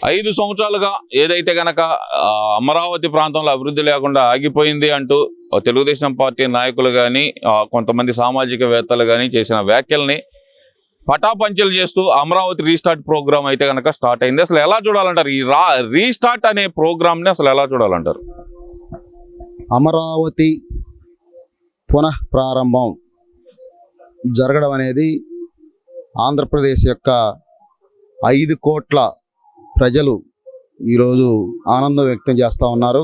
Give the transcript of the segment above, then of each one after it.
5 సంవత్సరాలుగా ఏదైతే గనక అమరావతి ప్రాంతంలో అభివృద్ధి లేకుండా ఆగిపోయింది అంటూ తెలుగుదేశం పార్టీ నాయకులు కానీ కొంతమంది సామాజికవేత్తలు కానీ చేసిన వ్యాఖ్యల్ని పటాపంచలు చేస్తూ అమరావతి రీస్టార్ట్ ప్రోగ్రామ్ అయితే కనుక స్టార్ట్ అయింది. అసలు ఎలా చూడాలంటారు ఈ రీస్టార్ట్ అనే ప్రోగ్రామ్ని? అసలు ఎలా చూడాలంటారు? అమరావతి పునః ప్రారంభం జరగడం అనేది ఆంధ్రప్రదేశ్ యొక్క 5 కోట్ల ప్రజలు ఈరోజు ఆనందం వ్యక్తం చేస్తూ ఉన్నారు.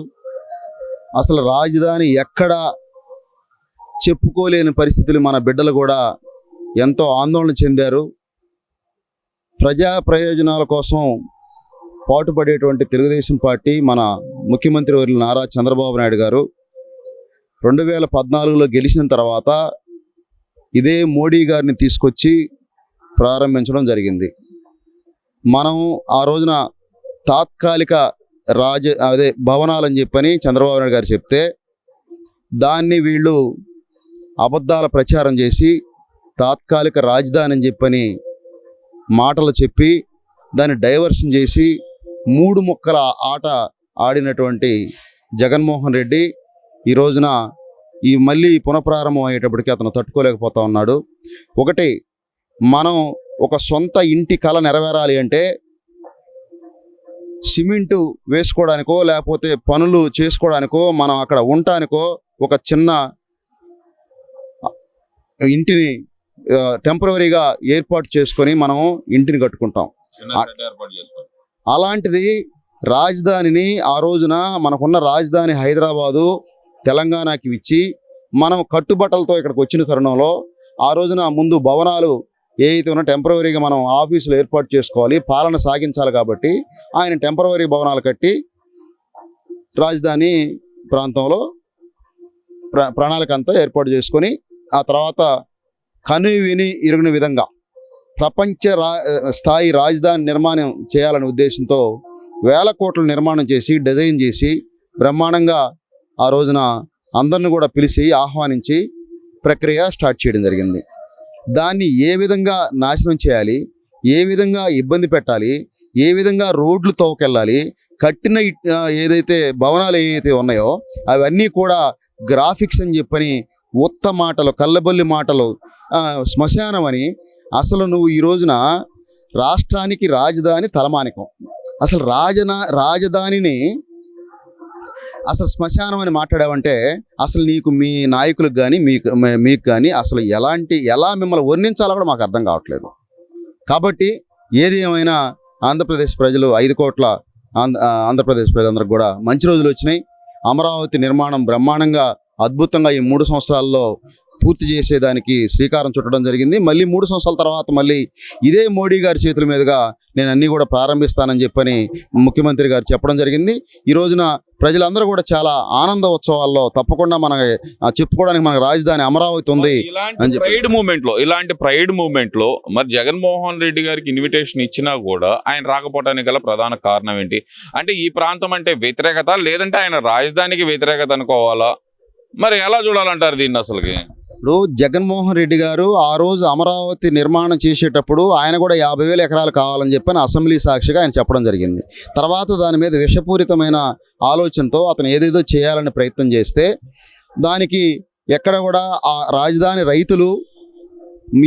అసలు రాజధాని ఎక్కడ చెప్పుకోలేని పరిస్థితులు మన బిడ్డలు కూడా ఎంతో ఆందోళన చెందారు. ప్రజా ప్రయోజనాల కోసం పాటుపడేటువంటి తెలుగుదేశం పార్టీ మన ముఖ్యమంత్రి వర్యులు నారా చంద్రబాబు నాయుడు గారు 2014లో గెలిచిన తర్వాత ఇదే మోడీ గారిని తీసుకొచ్చి ప్రారంభించడం జరిగింది. మనం ఆ రోజున తాత్కాలిక భవనాలని చెప్పని చంద్రబాబు నాయుడు గారు చెప్తే దాన్ని వీళ్ళు అబద్ధాల ప్రచారం చేసి తాత్కాలిక రాజధాని అని చెప్పని మాటలు చెప్పి దాన్ని డైవర్షన్ చేసి 3 ముక్కల ఆట ఆడినటువంటి జగన్మోహన్ రెడ్డి ఈ రోజున మళ్ళీ పునఃప్రారంభం అయ్యేటప్పటికి అతను తట్టుకోలేకపోతా ఉన్నాడు. ఒకటి, మనం ఒక సొంత ఇంటి కళ నెరవేరాలి అంటే సిమెంటు వేసుకోవడానికో లేకపోతే పనులు చేసుకోవడానికో మనం అక్కడ ఉండటానికో ఒక చిన్న ఇంటిని టెంపరవరీగా ఏర్పాటు చేసుకొని మనం ఇంటిని కట్టుకుంటాం. అలాంటిది రాజధానిని ఆ రోజున మనకున్న రాజధాని హైదరాబాదు తెలంగాణకి ఇచ్చి మనం కట్టుబట్టలతో ఇక్కడికి వచ్చిన తరుణంలో ఆ రోజున ముందు భవనాలు ఏదైతే ఉన్నా టెంపరవరీగా మనం ఆఫీసులు ఏర్పాటు చేసుకోవాలి, పాలన సాగించాలి. కాబట్టి ఆయన టెంపరవరీ భవనాలు కట్టి రాజధాని ప్రాంతంలో ప్రణాళిక అంతా ఏర్పాటు చేసుకొని ఆ తర్వాత కనువిని ఇరుగుని విధంగా ప్రపంచ స్థాయి రాజధాని నిర్మాణం చేయాలనే ఉద్దేశంతో 1000 కోట్ల నిర్మాణం చేసి డిజైన్ చేసి బ్రహ్మాండంగా ఆ రోజున అందరిని కూడా పిలిచి ఆహ్వానించి ప్రక్రియ స్టార్ట్ చేయడం జరిగింది. దాన్ని ఏ విధంగా నాశనం చేయాలి, ఏ విధంగా ఇబ్బంది పెట్టాలి, ఏ విధంగా రోడ్లు తవ్వకెళ్ళాలి, కట్టిన ఏదైతే భవనాలు ఏవైతే ఉన్నాయో అవన్నీ కూడా గ్రాఫిక్స్ అని చెప్పని ఉత్త మాటలు, కళ్ళబొల్లి మాటలు, శ్మశానం అని. అసలు నువ్వు ఈ రోజున రాష్ట్రానికి రాజధాని తలమానికం, అసలు రాజధానిని అసలు శ్మశానం అని మాట్లాడావంటే అసలు నీకు మీ నాయకులకు కానీ మీకు కానీ అసలు ఎలా మిమ్మల్ని వర్ణించాలో కూడా మాకు అర్థం కావట్లేదు. కాబట్టి ఏది ఏమైనా ఆంధ్రప్రదేశ్ ప్రజలు 5 కోట్ల ఆంధ్రప్రదేశ్ ప్రజలందరికీ కూడా మంచి రోజులు వచ్చినాయి. అమరావతి నిర్మాణం బ్రహ్మాండంగా అద్భుతంగా ఈ 3 సంవత్సరాల్లో పూర్తి చేసేదానికి శ్రీకారం చుట్టడం జరిగింది. మళ్ళీ 3 సంవత్సరాల తర్వాత మళ్ళీ ఇదే మోడీ గారి చేతుల మీదుగా నేను అన్నీ కూడా ప్రారంభిస్తానని చెప్పని ముఖ్యమంత్రి గారు చెప్పడం జరిగింది. ఈ రోజున ప్రజలందరూ కూడా చాలా ఆనంద ఉత్సవాల్లో తప్పకుండా చెప్పుకోవడానికి మనకు రాజధాని అమరావతి ఉంది. ఇలాంటి ప్రైడ్ మూమెంట్ లో మరి జగన్మోహన్ రెడ్డి గారికి ఇన్విటేషన్ ఇచ్చినా కూడా ఆయన రాకపోవడానికి గల ప్రధాన కారణం ఏంటి? అంటే ఈ ప్రాంతం అంటే వ్యతిరేకత, లేదంటే ఆయన రాజధానికి వ్యతిరేకత అనుకోవాలా? మరి ఎలా చూడాలంటారు దీన్ని? అసలుకి ఇప్పుడు జగన్మోహన్ రెడ్డి గారు ఆ రోజు అమరావతి నిర్మాణం చేసేటప్పుడు ఆయన కూడా 50,000 ఎకరాలు కావాలని చెప్పని అసెంబ్లీ సాక్షిగా ఆయన చెప్పడం జరిగింది. తర్వాత దాని మీద విషపూరితమైన ఆలోచనతో అతను ఏదేదో చేయాలని ప్రయత్నం చేస్తే దానికి ఎక్కడ కూడా ఆ రాజధాని రైతులు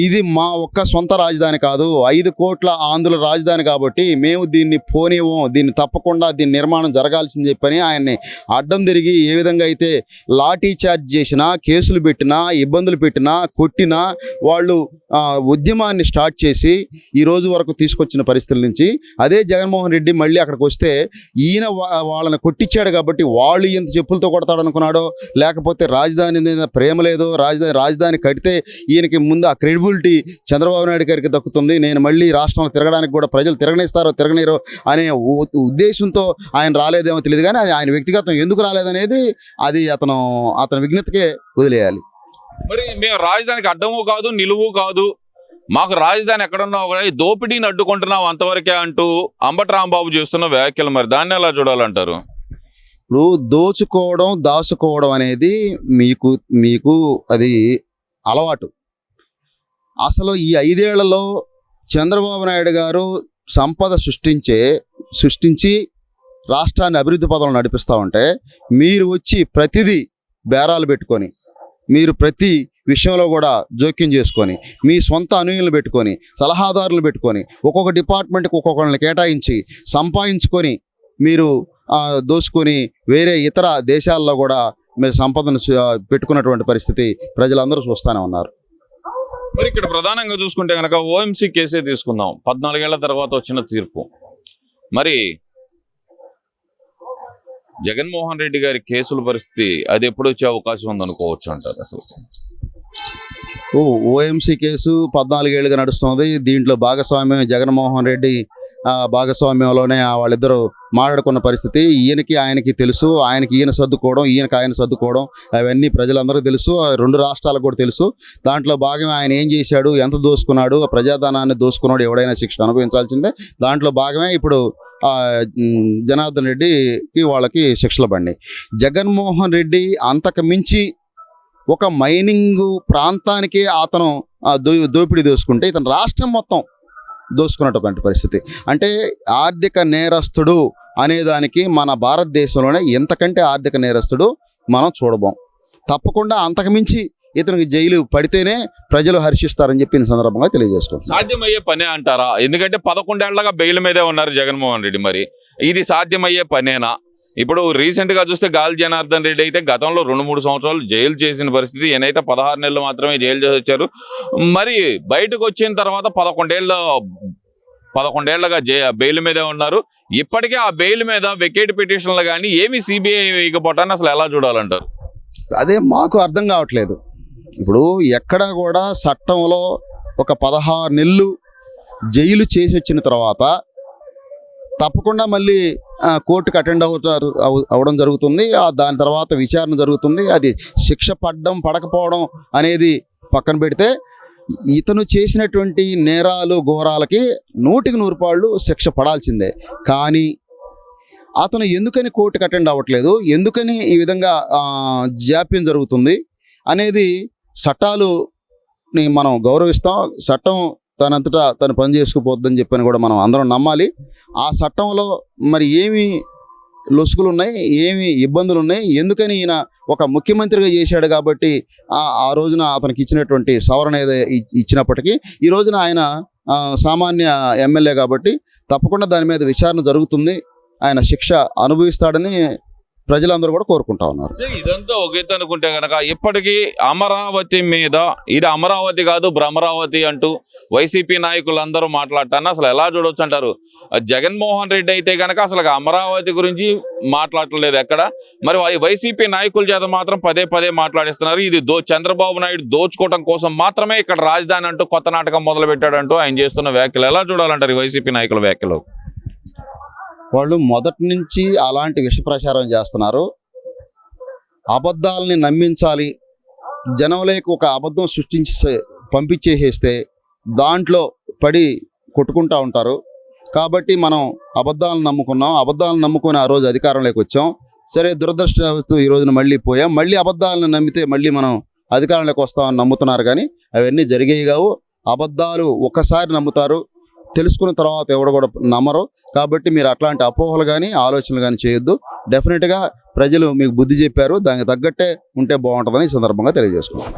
ఇది మా ఒక్క సొంత రాజధాని కాదు, 5 కోట్ల ఆంధ్రుల రాజధాని కాబట్టి మేము దీన్ని పోనివ్వం, దీన్ని తప్పకుండా దీని నిర్మాణం జరగాల్సింది చెప్పని ఆయన్ని అడ్డం తిరిగి ఏ విధంగా అయితే లాఠీ చార్జ్ చేసినా, కేసులు పెట్టినా, ఇబ్బందులు పెట్టినా, కొట్టినా వాళ్ళు ఉద్యమాన్ని స్టార్ట్ చేసి ఈ రోజు వరకు తీసుకొచ్చిన పరిస్థితుల నుంచి అదే జగన్మోహన్ రెడ్డి మళ్ళీ అక్కడికి వస్తే ఈయన వాళ్ళని కొట్టించాడు కాబట్టి వాళ్ళు ఎంత చెప్పులతో కొడతాడు అనుకున్నాడో, లేకపోతే రాజధాని మీద ప్రేమ లేదో, రాజధాని కడితే ఈయనకి ముందు ఆ క్రెడిబిలిటీ చంద్రబాబు నాయుడు గారికి దక్కుతుంది, నేను మళ్ళీ రాష్ట్రంలో తిరగడానికి కూడా ప్రజలు తిరగనిస్తారో తిరగనిరో అనే ఉద్దేశంతో ఆయన రాలేదేమో తెలియదు. కానీ అది ఆయన వ్యక్తిగతం ఎందుకు రాలేదనేది అది అతని విజ్ఞతకే వదిలేయాలి. మరి మేము రాజధానికి అడ్డము కాదు, నిలువు కాదు, మాకు రాజధాని ఎక్కడున్నావు కూడా దోపిడీని అడ్డుకుంటున్నాం అంతవరకే అంటూ అంబటి రాంబాబు చేస్తున్న వ్యాఖ్యలు, మరి దాన్ని ఎలా చూడాలంటారు? ఇప్పుడు దోచుకోవడం, దాచుకోవడం అనేది మీకు అది అలవాటు. అసలు ఈ 5 ఏళ్లలో చంద్రబాబు నాయుడు గారు సంపద సృష్టించి రాష్ట్రాన్ని అభివృద్ధి పదంలో నడిపిస్తూ ఉంటే మీరు వచ్చి ప్రతిదీ బేరాలు పెట్టుకొని, మీరు ప్రతి విషయంలో కూడా జోక్యం చేసుకొని, మీ సొంత అనుయులను పెట్టుకొని, సలహాదారులు పెట్టుకొని, ఒక్కొక్క డిపార్ట్మెంట్కి ఒక్కొక్కరిని కేటాయించి సంపాదించుకొని మీరు దోసుకొని వేరే ఇతర దేశాల్లో కూడా మీరు సంపదను పెట్టుకున్నటువంటి పరిస్థితి ప్రజలందరూ చూస్తూనే ఉన్నారు. మరి ఇక్కడ ప్రధానంగా చూసుకుంటే కనుక ఓఎంసీ కేసే తీసుకుందాం. 14 ఏళ్ల తర్వాత వచ్చిన తీర్పు. మరి జగన్మోహన్ రెడ్డి గారి కేసుల పరిస్థితి అది ఎప్పుడు వచ్చే అవకాశం ఉందనుకోవచ్చు అంటారు అసలు? ఓఎంసీ కేసు 14 ఏళ్ళుగా నడుస్తున్నది. దీంట్లో భాగస్వామ్యం జగన్మోహన్ రెడ్డి భాగస్వామ్యంలోనే వాళ్ళిద్దరూ మాట్లాడుకున్న పరిస్థితి. ఈయనకి ఆయనకి తెలుసు, ఆయనకి ఈయన సర్దుకోవడం, ఈయనకి ఆయన సర్దుకోవడం అవన్నీ ప్రజలందరికీ తెలుసు, 2 రాష్ట్రాలకు కూడా తెలుసు. దాంట్లో భాగమే ఆయన ఏం చేశాడు, ఎంత దోసుకున్నాడు, ప్రజాధనాన్ని దోసుకున్నాడు ఎవడైనా శిక్ష అనుభవించాల్సిందే. దాంట్లో భాగమే ఇప్పుడు జనార్దన్ రెడ్డికి వాళ్ళకి శిక్షలు పడినాయి. జగన్మోహన్ రెడ్డి అంతకు మించి ఒక మైనింగ్ ప్రాంతానికే అతను దోపిడీ దోసుకుంటే ఇతను రాష్ట్రం మొత్తం దోసుకున్నటువంటి పరిస్థితి. అంటే ఆర్థిక నేరస్తుడు అనేదానికి మన భారతదేశంలోనే ఎంతకంటే ఆర్థిక నేరస్తుడు మనం చూడబోం. తప్పకుండా అంతకుమించి ఇతనికి జైలు పడితేనే ప్రజలు హర్షిస్తారని చెప్పి ఈ సందర్భంగా తెలియజేసుకుంటాం. సాధ్యమయ్యే పనే అంటారా? ఎందుకంటే 11 ఏళ్లగా బెయిల్ మీదే ఉన్నారు జగన్మోహన్ రెడ్డి. మరి ఇది సాధ్యమయ్యే పనేనా? ఇప్పుడు రీసెంట్గా చూస్తే గాలి జనార్దన్ రెడ్డి అయితే గతంలో 2-3 సంవత్సరాలు జైలు చేసిన పరిస్థితి. ఈయనైతే 16 నెలలు మాత్రమే జైలు చేసి వచ్చారు. మరి బయటకు వచ్చిన తర్వాత 11 ఏళ్లుగా బెయిల్ మీదే ఉన్నారు. ఇప్పటికే ఆ బెయిల్ మీద వెకేట్ పిటిషన్లు కానీ ఏమి సిబిఐ వేయకపోవటాన్ని అసలు ఎలా చూడాలంటారు? అదే మాకు అర్థం కావట్లేదు. ఇప్పుడు ఎక్కడా కూడా చట్టంలో ఒక 16 నెలలు జైలు చేసి వచ్చిన తర్వాత తప్పకుండా మళ్ళీ కోర్టుకు అటెండ్ అవడం జరుగుతుంది. దాని తర్వాత విచారణ జరుగుతుంది. అది శిక్ష పడకపోవడం అనేది పక్కన పెడితే ఇతను చేసినటువంటి నేరాలు ఘోరాలకి 100కి 100 పాళ్ళు శిక్ష పడాల్సిందే. కానీ అతను ఎందుకని కోర్టుకు అటెండ్ అవ్వట్లేదు, ఎందుకని ఈ విధంగా జాప్యం జరుగుతుంది అనేది చట్టాలుని మనం గౌరవిస్తాం. చట్టం తనంతటా తను పని చేసుకుపోద్దని చెప్పని కూడా మనం అందరం నమ్మాలి. ఆ చట్టంలో మరి ఏమి లొసుగులు ఉన్నాయి, ఏమి ఇబ్బందులు ఉన్నాయి, ఎందుకని ఈయన ఒక ముఖ్యమంత్రిగా చేశాడు కాబట్టి ఆ రోజున అతనికి ఇచ్చినటువంటి సవరణ ఏదో ఇచ్చినప్పటికీ ఈ రోజున ఆయన సామాన్య ఎమ్మెల్యే కాబట్టి తప్పకుండా దాని మీద విచారణ జరుగుతుంది. ఆయన శిక్ష అనుభవిస్తాడని ప్రజలందరూ కూడా కోరుకుంటా ఉన్నారు. ఇదంతా ఒక ఎత్తు అనుకుంటే కనుక ఇప్పటికీ అమరావతి మీద ఇది అమరావతి కాదు భ్రమరావతి అంటూ వైసీపీ నాయకులందరూ మాట్లాడటాన్ని అసలు ఎలా చూడవచ్చు అంటారు? జగన్మోహన్ రెడ్డి అయితే కనుక అసలు అమరావతి గురించి మాట్లాడలేదు ఎక్కడ. మరి వైసీపీ నాయకుల చేత మాత్రం పదే మాట్లాడిస్తున్నారు. ఇది చంద్రబాబు నాయుడు దోచుకోవడం కోసం మాత్రమే ఇక్కడ రాజధాని అంటూ కొత్త నాటకం మొదలు పెట్టాడంటూ ఆయన చేస్తున్న వ్యాఖ్యలు ఎలా చూడాలంటారు ఈ వైసీపీ నాయకుల వ్యాఖ్యలు? వాళ్ళు మొదటి నుంచి అలాంటి విష ప్రచారం చేస్తున్నారు. అబద్ధాలని నమ్మించాలి, జనంలోకి ఒక అబద్ధం సృష్టించి పంపించేసేస్తే దాంట్లో పడి కొట్టుకుంటూ ఉంటారు. కాబట్టి మనం అబద్ధాలను నమ్ముకున్నాం, అబద్ధాలను నమ్ముకొని ఆ రోజు అధికారంలోకి వచ్చాం. సరే, దురదృష్టవశాత్తు ఈ రోజున మళ్ళీ పోయాం. మళ్ళీ అబద్ధాలను నమ్మితే మళ్ళీ మనం అధికారంలోకి వస్తామని నమ్ముతున్నారు. కానీ అవన్నీ జరిగేవి కావు. అబద్ధాలు ఒక్కసారి నమ్ముతారు, తెలుసుకున్న తర్వాత ఎవరు కూడా నమ్మరు. కాబట్టి మీరు అట్లాంటి అపోహలు కానీ ఆలోచనలు కానీ చేయొద్దు. డెఫినెట్గా ప్రజలు మీకు బుద్ధి చెప్పారు, దానికి తగ్గట్టే ఉంటే బాగుంటుందని ఈ సందర్భంగా తెలియజేసుకుంటాం.